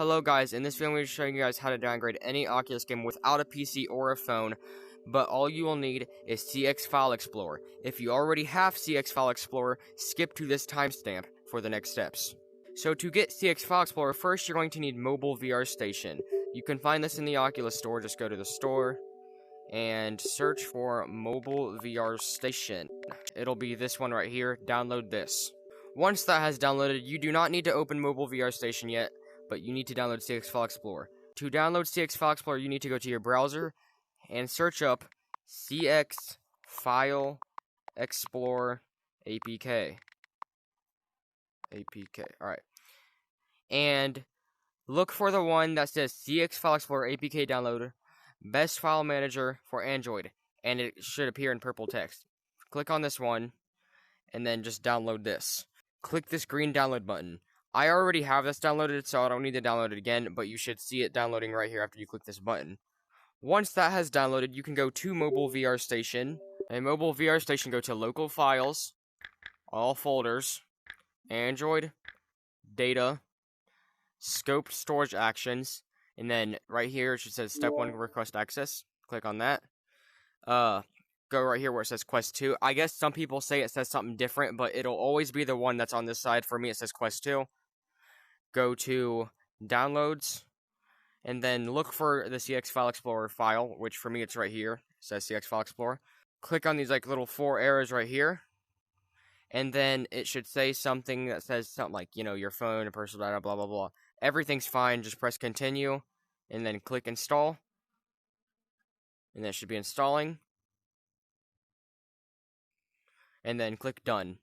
Hello guys, in this video I'm going to be showing you guys how to downgrade any Oculus game without a PC or a phone, but all you will need is CX File Explorer. If you already have CX File Explorer, skip to this timestamp for the next steps. So to get CX File Explorer, first you're going to need Mobile VR Station. You can find this in the Oculus store. Just go to the store and search for Mobile VR Station. It'll be this one right here. Download this. Once that has downloaded, you do not need to open Mobile VR Station yet, but you need to download CX File Explorer. To download CX File Explorer, you need to go to your browser and search up CX File Explorer APK. Alright. And look for the one that says CX File Explorer APK Downloader, Best File Manager for Android, and it should appear in purple text. Click on this one, and then just download this. Click this green download button. I already have this downloaded, so I don't need to download it again, but you should see it downloading right here after you click this button. Once that has downloaded, you can go to Mobile VR Station. In Mobile VR Station, go to Local Files, All Folders, Android, Data, Scoped Storage Actions, and then right here it should say Step 1 Request Access. Click on that. Go right here where it says Quest 2. I guess some people say it says something different, but it'll always be the one that's on this side. For me, it says Quest 2. Go to Downloads, and then look for the CX File Explorer file, which for me it's right here. It says CX File Explorer. Click on these like little 4 arrows right here, and then it should say something that says something like, you know, your phone, your personal data, blah, blah, blah. Everything's fine. Just press Continue, and then click Install, and then it should be installing. And then click Done.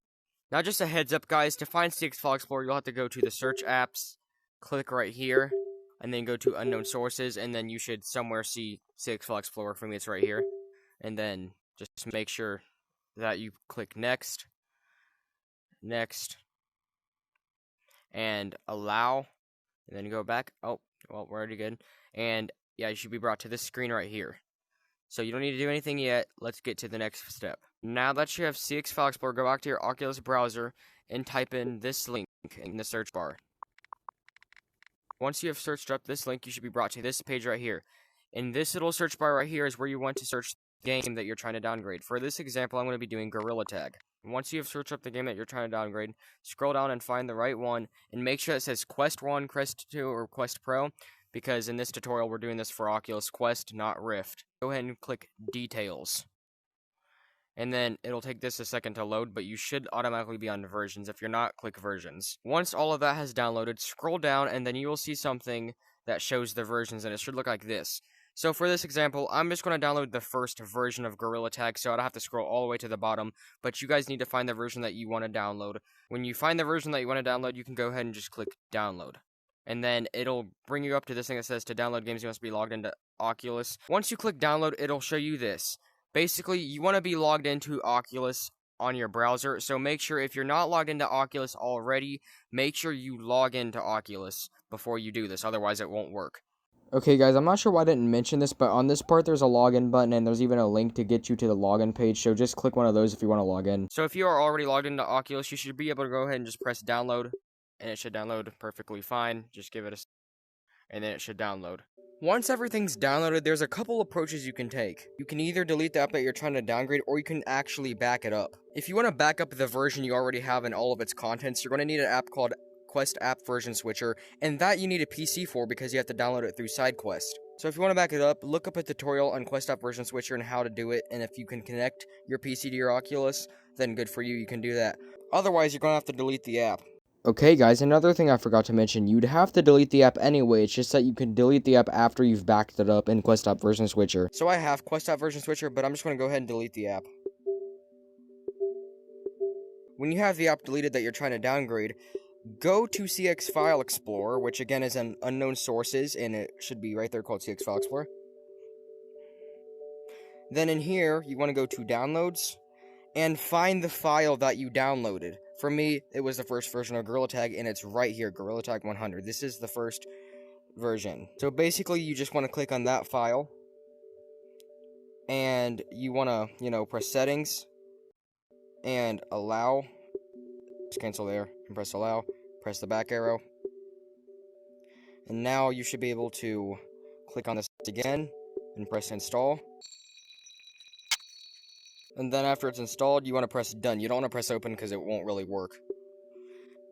Now just a heads up guys, to find CX File Explorer you'll have to go to the search apps, click right here, and then go to unknown sources, and then you should somewhere see CX File Explorer. For me it's right here. And then just make sure that you click next, and allow, and then go back. Oh, well, we're already good. And yeah, you should be brought to this screen right here. So you don't need to do anything yet. Let's get to the next step. Now that you have CX File Explorer, go back to your Oculus browser and type in this link in the search bar. Once you have searched up this link, you should be brought to this page right here. In this little search bar right here is where you want to search the game that you're trying to downgrade. For this example, I'm going to be doing Gorilla Tag. Once you have searched up the game that you're trying to downgrade, scroll down and find the right one, and make sure it says Quest 1, Quest 2, or Quest Pro, because in this tutorial we're doing this for Oculus Quest, not Rift. Go ahead and click Details. And then it'll take this a second to load, but you should automatically be on versions. If you're not, click versions. Once all of that has downloaded, scroll down, and then you will see something that shows the versions, and it should look like this. So for this example, I'm just going to download the first version of Gorilla Tag, so I don't have to scroll all the way to the bottom, but you guys need to find the version that you want to download. When you find the version that you want to download, you can go ahead and just click Download. And then it'll bring you up to this thing that says to download games, you must be logged into Oculus. Once you click Download, it'll show you this. Basically, you want to be logged into Oculus on your browser, so make sure if you're not logged into Oculus already, make sure you log into Oculus before you do this, otherwise it won't work. Okay guys, I'm not sure why I didn't mention this, but on this part there's a login button, and there's even a link to get you to the login page, so just click one of those if you want to log in. So if you are already logged into Oculus, you should be able to go ahead and just press download, and it should download perfectly fine. Just give it a second, and then it should download. Once everything's downloaded, there's a couple approaches you can take. You can either delete the app that you're trying to downgrade, or you can actually back it up. If you want to back up the version you already have and all of its contents, you're going to need an app called Quest App Version Switcher, and that you need a PC for because you have to download it through SideQuest. So if you want to back it up, look up a tutorial on Quest App Version Switcher and how to do it, and if you can connect your PC to your Oculus, then good for you, you can do that. Otherwise, you're going to have to delete the app. Okay guys, another thing I forgot to mention, you'd have to delete the app anyway, it's just that you can delete the app after you've backed it up in Quest App Version Switcher. So I have Quest App Version Switcher, but I'm just going to go ahead and delete the app. When you have the app deleted that you're trying to downgrade, go to CX File Explorer, which again is in unknown sources, and it should be right there called CX File Explorer. Then in here, you want to go to Downloads, and find the file that you downloaded. For me, it was the first version of Gorilla Tag, and it's right here, Gorilla Tag 100. This is the first version. So basically, you just want to click on that file, and you want to, press Settings, and Allow. Just cancel there, and press Allow. Press the back arrow. And now you should be able to click on this again and press install. And then after it's installed, you want to press done. You don't want to press open because it won't really work.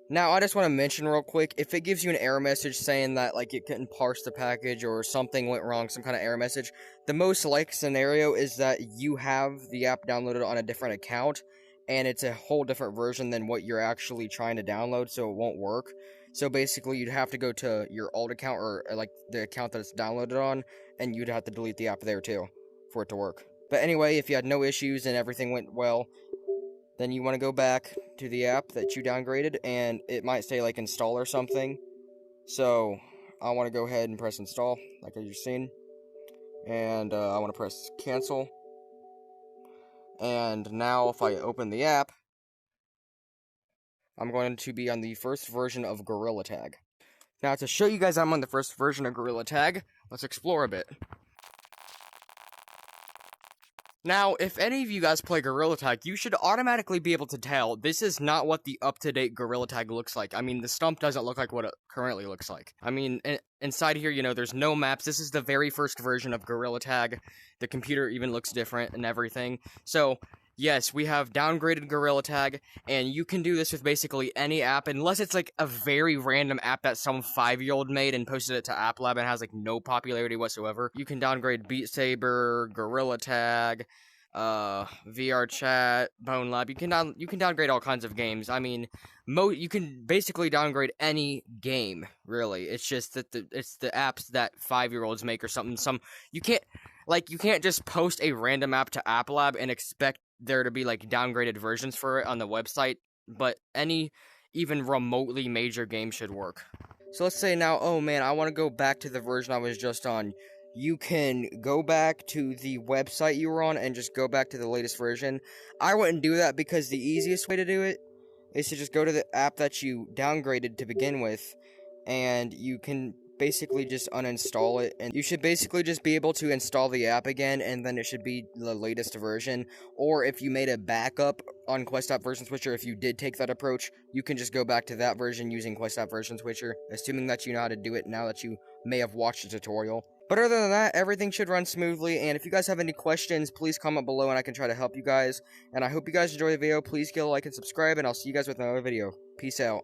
Now, I just want to mention real quick, if it gives you an error message saying that, like, it couldn't parse the package or something went wrong, some kind of error message, the most likely scenario is that you have the app downloaded on a different account, and it's a whole different version than what you're actually trying to download, so it won't work. So basically, you'd have to go to your old account, or like, the account that it's downloaded on, and you'd have to delete the app there, too, for it to work. But anyway, if you had no issues and everything went well, then you want to go back to the app that you downgraded, and it might say, like, install or something. So, I want to go ahead and press install, like you've seen. And I want to press cancel. And now, if I open the app, I'm going to be on the first version of Gorilla Tag. Now, to show you guys I'm on the first version of Gorilla Tag, let's explore a bit. Now, if any of you guys play Gorilla Tag, you should automatically be able to tell this is not what the up-to-date Gorilla Tag looks like. I mean, the stump doesn't look like what it currently looks like. I mean, inside here, you know, there's no maps. This is the very first version of Gorilla Tag. The computer even looks different and everything. So, yes, we have downgraded Gorilla Tag, and you can do this with basically any app, unless it's like a very random app that some 5-year-old made and posted it to App Lab and has like no popularity whatsoever. You can downgrade Beat Saber, Gorilla Tag, VR Chat, Bone Lab. You can downgrade all kinds of games. I mean, you can basically downgrade any game, really. It's just that it's the apps that 5-year-olds make or something. You can't just post a random app to App Lab and expect there to be like downgraded versions for it on the website, but any even remotely major game should work. So let's say now, oh man, I want to go back to the version I was just on. You can go back to the website you were on and just go back to the latest version. I wouldn't do that because the easiest way to do it is to just go to the app that you downgraded to begin with, and you can basically just uninstall it, and you should basically just be able to install the app again, and then it should be the latest version. Or if you made a backup on Quest App Version Switcher, if you did take that approach, you can just go back to that version using Quest App Version Switcher, assuming that you know how to do it now that you may have watched a tutorial. But other than that, everything should run smoothly, and if you guys have any questions, please comment below and I can try to help you guys. And I hope you guys enjoy the video. Please give a like and subscribe, and I'll see you guys with another video. Peace out.